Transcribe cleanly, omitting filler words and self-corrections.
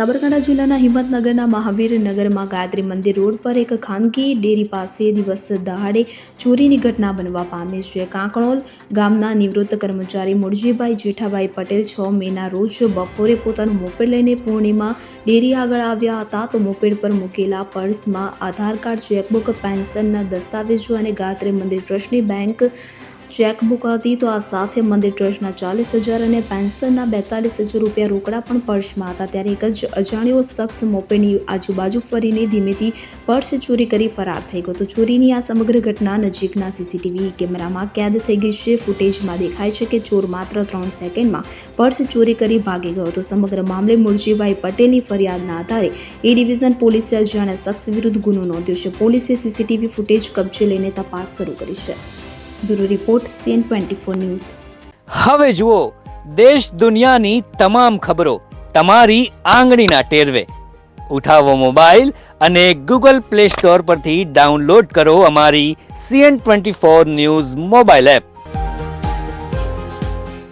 સાબરકાંઠા જિલ્લાના હિંમતનગરના મહાવીરનગરમાં ગાયત્રી મંદિર રોડ પર એક ખાનગી ડેરી પાસે દિવસ દહાડે ચોરીની ઘટના બનવા પામી છે. કાંકણોલ ગામના નિવૃત્ત કર્મચારી મુળજીભાઈ જેઠાભાઈ પટેલ 6 મેના રોજ બપોરે પોતાનું મોપેડ લઈને પૂર્ણિમા ડેરી આગળ આવ્યા હતા. તો મોપેડ પર મૂકેલા પર્સમાં આધાર કાર્ડ, ચેકબુક, પેન્શનના દસ્તાવેજો અને ગાયત્રી મંદિર ટ્રસ્ટની બેંક ચેકબુક હતી. તો આ સાથે મંદિર ટ્રસ્ટના 40,000 અને પેન્શનના 42,000 રૂપિયા રોકડા પણ પર્સમાં હતા. ત્યારે એક જ અજાણ્યો શખ્સ મોપેડની આજુબાજુ ફરીને ધીમેથી પર્સ ચોરી કરી ફરાર થઈ ગયો. તો ચોરીની આ સમગ્ર ઘટના નજીકના સીસીટીવી કેમેરામાં કેદ થઈ ગઈ છે. ફૂટેજમાં દેખાય છે કે ચોર માત્ર 3 સેકન્ડમાં પર્સ ચોરી કરી ભાગી ગયો. તો સમગ્ર મામલે મુળજીભાઈ પટેલની ફરિયાદના આધારે એ ડિવિઝન પોલીસે અજાણ્યા શખ્સ વિરુદ્ધ ગુનો નોંધ્યો છે. પોલીસે સીસીટીવી ફૂટેજ કબજે લઈને તપાસ શરૂ કરી છે. Bureau report CN24 news. હવે જુઓ દેશ દુનિયાની તમામ ખબરો તમારી આંગળીના ટેરવે. ઉઠાવો મોબાઈલ અને Google Play Store પરથી ડાઉનલોડ કરો અમારી CN24 ન્યૂઝ મોબાઈલ એપ.